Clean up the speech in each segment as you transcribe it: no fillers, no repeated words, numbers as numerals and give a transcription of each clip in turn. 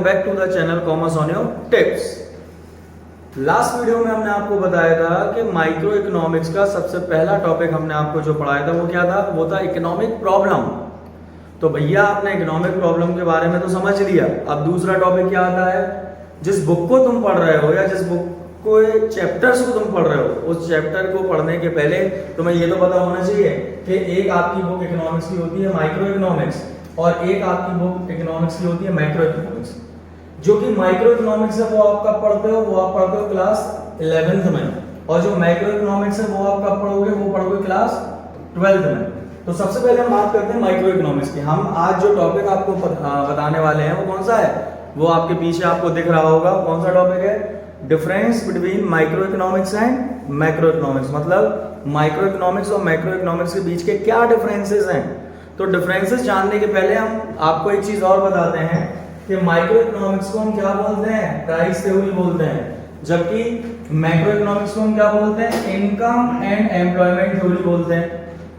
Back to the channel commerce on your tips. Last video में हमने आपको बताया था कि माइक्रो इकोनॉमिक्स का सबसे पहला टॉपिक हमने आपको जो पढ़ाया था वो क्या था, वो था इकोनॉमिक प्रॉब्लम। तो भैया आपने इकोनॉमिक प्रॉब्लम के बारे में तो समझ लिया। अब दूसरा टॉपिक क्या आता है, जिस बुक को तुम पढ़ रहे हो या जिस बुक को चैप्टर्स को तुम पढ़ रहे हो, उस चैप्टर को पढ़ने के पहले तुम्हें ये तो पता होना चाहिए कि एक आपकी बुक इकोनॉमिक्स की होती है माइक्रो इकोनॉमिक्स और एक आपकी बुक इकोनॉमिक्स की होती है मैक्रो इकोनॉमिक्स। जो कि माइक्रो इकोनॉमिक्स है वो आप कब पढ़ते हो, वो आप पढ़ते हो क्लास 11th में, और जो मैक्रो इकोनॉमिक्स है वो आप कब पढ़ोगे, वो पढ़ोगे क्लास 12th में। तो सबसे पहले हम बात करते हैं माइक्रो इकोनॉमिक्स की। हम आज जो टॉपिक आपको बताने वाले हैं वो कौन सा है, वो आपके पीछे आपको दिख रहा होगा। कौन सा टॉपिक है, difference between micro economics and macro economics. मतलब माइक्रो इकोनॉमिक्स और मैक्रो इकोनॉमिक्स के बीच के क्या डिफरेंसेस हैं। तो डिफरेंसेस जानने के पहले हम आपको एक चीज और बताते हैं कि माइक्रो इकोनॉमिक्स को हम क्या बोलते हैं, प्राइस थ्योरी बोलते हैं, जबकि मैक्रो इकोनॉमिक्स को हम क्या बोलते हैं, इनकम एंड एम्प्लॉयमेंट थ्योरी बोलते हैं।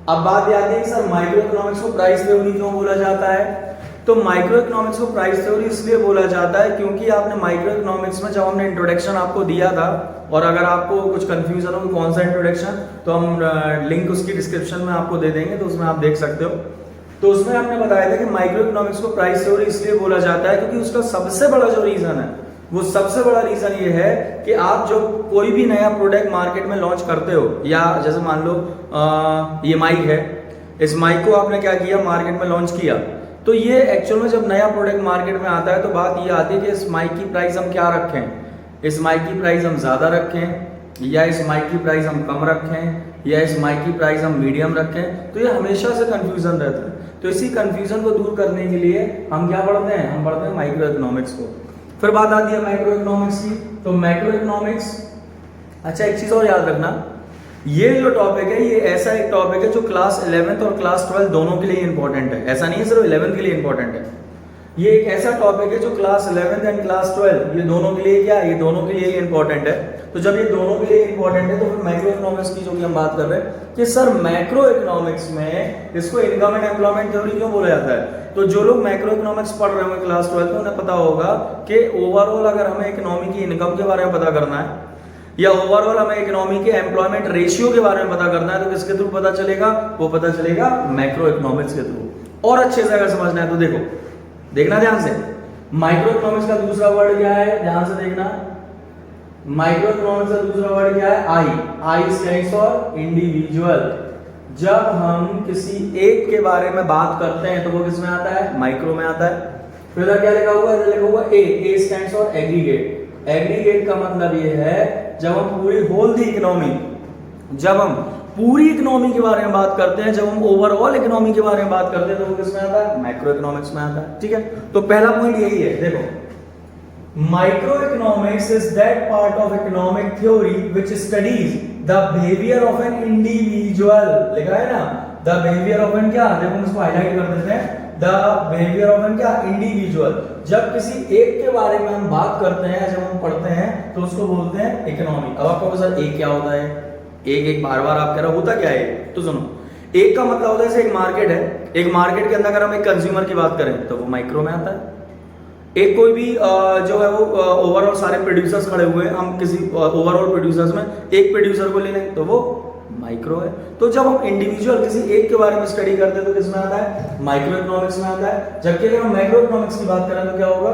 अब बात याद है कि सर माइक्रो इकोनॉमिक्स को प्राइस थ्योरी क्यों बोला जाता है। तो माइक्रो इकोनॉमिक्स को प्राइस थ्योरी इसलिए बोला जाता है क्योंकि आपने माइक्रो इकोनॉमिक्स में जब हमने इंट्रोडक्शन आपको दिया था, और अगर आपको कुछ कंफ्यूजन हो कौन सा इंट्रोडक्शन, तो हम लिंक उसकी डिस्क्रिप्शन में आपको दे देंगे, तो उसमें आप देख सकते हो। तो उसमें हमने बताया था कि माइक्रो इकोनॉमिक्स को प्राइस थ्योरी इसलिए बोला जाता है क्योंकि उसका सबसे बड़ा जो रीजन है, वो सबसे बड़ा रीजन ये है कि आप जो कोई भी नया प्रोडक्ट मार्केट में लॉन्च करते हो, या जैसे मान लो ये माइक है, इस माइक को आपने क्या किया, मार्केट में लॉन्च किया। तो ये एक्चुअल में जब नया प्रोडक्ट मार्केट में आता है तो बात ये आती है कि इस माइक की प्राइस हम क्या रखें, इस माइक की प्राइस हम ज्यादा रखें, या इस माइक की प्राइस हम कम रखें, या इस माइक की प्राइस हम मीडियम रखें। तो ये हमेशा से कंफ्यूजन रहता है। तो इसी कंफ्यूजन को दूर करने के लिए हम क्या पढ़ते हैं, हम पढ़ते हैं माइक्रो इकोनॉमिक्स को। फिर बात आती है मैक्रो इकोनॉमिक्स की। तो मैक्रो इकोनॉमिक्स, अच्छा एक चीज और याद रखना, ये जो टॉपिक है ये ऐसा एक टॉपिक है जो क्लास 11th और क्लास 12 दोनों के लिए इंपॉर्टेंट है। ऐसा नहीं है सिर्फ 11th के लिए इंपॉर्टेंट है, ये एक ऐसा टॉपिक है जो क्लास 11th एंड क्लास 12 ये दोनों के लिए क्या है, ये दोनों के लिए इंपॉर्टेंट है। तो जब ये दोनों के लिए इंपॉर्टेंट है तो फिर मैक्रो इकोनॉमिक्स की जो कि हम बात कर रहे हैं कि सर मैक्रो इकोनॉमिक्स में इसको इनकम एंड एम्प्लॉयमेंट थ्योरी क्यों बोला जाता है। तो जो लोग मैक्रो इकोनॉमिक्स पढ़ रहे होंगे क्लास 12 में, उन्हें पता होगा कि ओवरऑल अगर हमें इकोनॉमी की इनकम के बारे में पता करना है, या ओवरऑल हमें इकोनॉमी के एम्प्लॉयमेंट रेशियो के बारे में पता करना है, तो किसके थ्रू पता चलेगा, वो पता चलेगा मैक्रो इकोनॉमिक्स के थ्रू। और अच्छे से अगर समझना है तो देखो, देखना ध्यान से, माइक्रो इकोनॉमिक्स का दूसरा वर्ड क्या है, ध्यान से देखना। माइक्रो इकोनॉमिक्स का दूसरा वर्ड क्या है, आई स्टैंड्स फॉर इंडिविजुअल। जब हम किसी एक के बारे में बात करते हैं तो वो किस में आता है, माइक्रो में आता है। फिर इधर क्या लिखा हुआ है, इधर लिखा हुआ ए स्टैंड्स फॉर एग्रीगेट। एग्रीगेट का मतलब ये है जब हम पूरी होल दी इकोनॉमी, जब हम पूरी इकोनॉमी के बारे में बात करते हैं, जब हम ओवरऑल इकोनॉमी के बारे में बात करते हैं तो वो किस में आता है, मैक्रो इकोनॉमिक्स में आता है। ठीक है, तो पहला पॉइंट यही है। देखो, micro economics is that part of economic theory which studies the behaviour of an individual. लिखा है ना, द बिहेवियर ऑफ एन क्या, देखो हम इसको हाईलाइट कर देते हैं, द बिहेवियर ऑफ एन क्या, इंडिविजुअल। जब किसी एक के बारे में हम बात करते हैं, जब हम पढ़ते हैं तो उसको बोलते हैं इकोनॉमी। अब आपको सर एक क्या होता है, एक बार बार आप कह रहे हो होता क्या है, तो सुनो, एक का मतलब होता है जैसे एक मार्केट है, एक मार्केट के अंदर अगर हम एक कंज्यूमर की बात करें तो वो माइक्रो में आता है। एक कोई भी जो है वो ओवरऑल सारे प्रोड्यूसर्स खड़े हुए हैं, हम किसी ओवरऑल प्रोड्यूसर्स में एक प्रोड्यूसर को ले लें तो वो माइक्रो है। तो जब हम इंडिविजुअल किसी एक के बारे में स्टडी करते हैं तो किसमें आता है, माइक्रो इकोनॉमिक्स में आता है। जबकि अगर हम मैक्रो इकोनॉमिक्स की बात करें तो क्या होगा,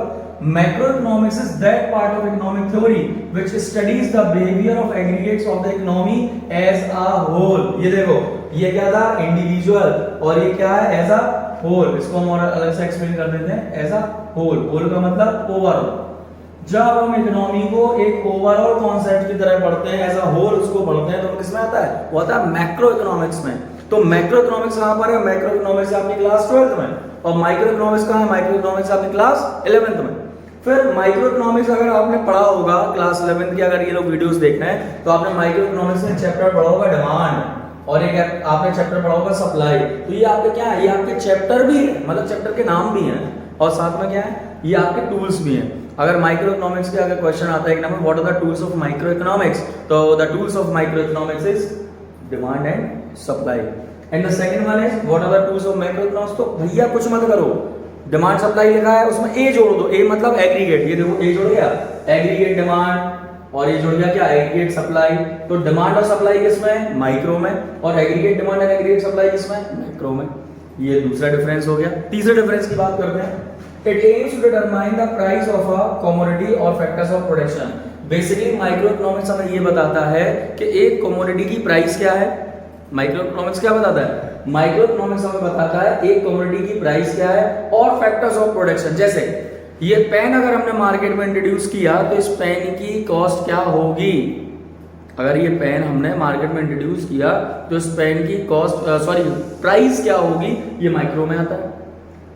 macro economics is that part of economic theory which studies the behaviour of aggregates of the economy as a whole. ये देखो, ये क्या था, इंडिविजुअल, और ये क्या है, एज अ होल। इसको हम और अलग से एक्सप्लेन कर देते हैं, एज अ होल। होल का मतलब ओवरऑल। जब हम इकोनॉमी को एक ओवरऑल कॉन्सेप्ट की तरह पढ़ते हैं, एज अ होल उसको पढ़ते हैं, तो किसमें आता है, वो आता है मैक्रो इकोनॉमिक्स में। तो मैक्रो इकोनॉमिक्स कहां पर है, मैक्रो इकोनॉमिक्स आपकी क्लास 12th में, और माइक्रो इकोनॉमिक्स कहां है, माइक्रो इकोनॉमिक्स आपकी क्लास 11th में। फिर माइक्रो इकोनॉमिक्स अगर आपने पढ़ा होगा क्लास 11th की, अगर ये लोग वीडियोस देख रहे हैं तो आपने माइक्रो इकोनॉमिक्स में चैप्टर पढ़ा होगा डिमांड, और एक आपने चैप्टर पढ़ा होगा सप्लाई। तो ये आपके क्या है, ये आपके चैप्टर भी है, मतलब चैप्टर के नाम भी हैं, और साथ में क्या है, ये आपके टूल्स भी हैं। अगर माइक्रो इकोनॉमिक्स के अगर क्वेश्चन आता है एक number, what are the tools of microeconomics, तो the tools of microeconomics is demand and supply, and the second one is what are the tools of macroeconomics. तो भैया कुछ मत करो, डिमांड सप्लाई लिखा है, उसमें ए जोड़ दो, ए मतलब एग्रीगेट, ये देखो ए जुड़ गया, एग्रीगेट डिमांड, और ये जुड़ गया क्या, एग्रीगेट सप्लाई। तो डिमांड और सप्लाई किसमें, माइक्रो में, और aggregate demand and aggregate supply किसमें, माइक्रो में। ये दूसरा डिफरेंस हो गया। तीसरे डिफरेंस की बात करते हैं। It aims to determine the price of a commodity और factors of production. Basically microeconomics हमें ये बताता है कि एक कमोडिटी की प्राइस क्या है। माइक्रो इकोनॉमिक्स क्या बताता है, माइक्रो इकोनॉमिक्स हमें बताता है एक कमोडिटी की प्राइस क्या है और फैक्टर्स ऑफ प्रोडक्शन। जैसे ये पेन अगर हमने मार्केट में इंट्रोड्यूस किया तो इस पेन की कॉस्ट क्या होगी। अगर ये पेन हमने मार्केट में इंट्रोड्यूस किया तो इस पेन की कॉस्ट प्राइस क्या होगी, ये माइक्रो में आता है।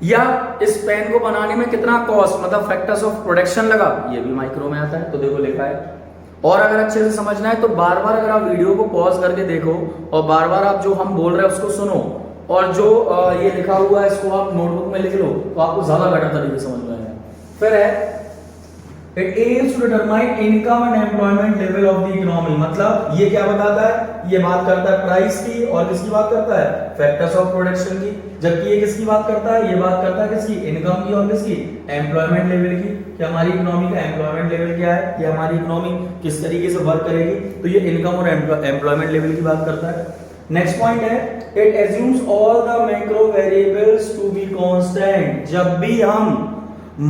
या इस पेन को बनाने में कितना कॉस्ट मतलब फैक्टर्स ऑफ प्रोडक्शन लगा, ये भी माइक्रो में आता है। तो देखो लिखा है। और अगर अच्छे से समझना है तो बार बार अगर आप वीडियो को पॉज करके देखो और बार बार आप जो हम बोल रहे हैं उसको सुनो, और जो ये लिखा हुआ है इसको आप नोटबुक में लिख लो, तो आपको ज्यादा बेटर तरीके से समझ में आएगा। फिर है it aims to determine income and employment level of the economy. मतलब ये क्या बताता है, ये बात करता है प्राइस की, और किसकी बात करता है, फैक्टर्स ऑफ प्रोडक्शन की। जबकि ये किसकी बात करता है, ये बात करता है किसकी, इनकम की और किसकी, एम्प्लॉयमेंट लेवल की, कि हमारी इकोनॉमी का एम्प्लॉयमेंट लेवल क्या है, कि हमारी इकोनॉमी किस तरीके से वर्क करेगी। तो ये इनकम और एम्प्लॉयमेंट लेवल की बात करता है। नेक्स्ट पॉइंट है it assumes all the macro variables to be constant. जब भी हम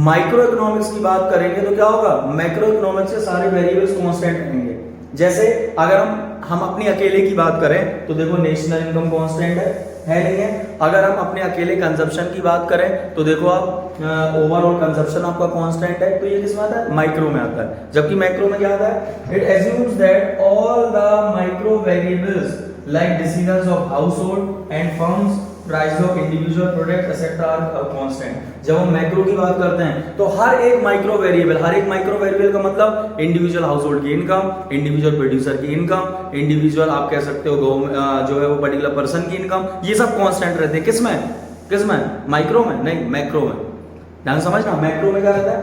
माइक्रो इकोनॉमिक्स की बात करेंगे तो क्या होगा, मैक्रो इकोनॉमिक्स से सारे वेरिएबल्स कांस्टेंट रहेंगे। जैसे अगर हम अपनी अकेले की बात करें तो देखो नेशनल इनकम कांस्टेंट है नहीं है। अगर हम अपने अकेले कंजप्शन की बात करें तो देखो आप ओवरऑल कंजप्शन आपका कांस्टेंट है। तो ये किस में आता है, माइक्रो में आता है। जबकि मैक्रो में क्या आता है, it assumes that all the micro variables like decisions of household and firms, price of individual product etcetera are constant. जब हम मैक्रो की बात करते हैं तो हर एक माइक्रो वेरिएबल का मतलब इंडिविजुअल हाउसहोल्ड की इनकम, इंडिविजुअल प्रोड्यूसर की इनकम, इंडिविजुअल आप कह सकते हो जो है वो पर्टिकुलर पर्सन की इनकम, ये सब कांस्टेंट रहते हैं। किसमें माइक्रो में, नहीं मैक्रो में। ध्यान समझना, मैक्रो में क्या रहता है,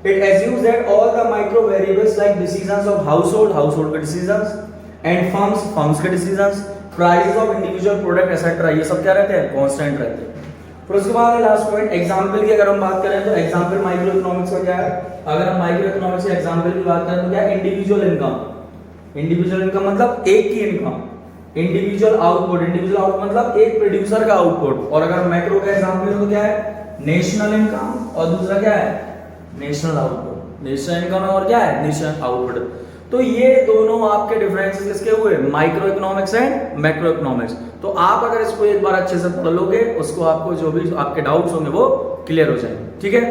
it assumes that all the micro variables like decisions of household के डिसीजंस एंड फर्म्स के decisions, price of individual product etcetera, ये सब क्या रहते हैं, कांस्टेंट रहते हैं। फिर उसके बाद लास्ट पॉइंट एग्जांपल की अगर हम बात करें तो एग्जांपल माइक्रो इकोनॉमिक्स का क्या है। अगर हम माइक्रो इकोनॉमिक्स के एग्जांपल की बात करें तो क्या है, इंडिविजुअल इनकम मतलब एक की इनकम, इंडिविजुअल आउटपुट मतलब एक प्रोड्यूसर का आउटपुट। और अगर मैक्रो का एग्जांपल हो तो क्या है, नेशनल इनकम, और दूसरा क्या है, नेशनल आउटपुट। नेशनल इनकम और क्या है, नेशनल आउटपुट। तो ये दोनों आपके डिफरेंसेस किसके हुए, micro economics and macro economics. तो आप अगर इसको एक बार अच्छे से पढ़ लोगे, उसको आपको जो भी आपके डाउट्स होंगे वो क्लियर हो जाएंगे। ठीक है।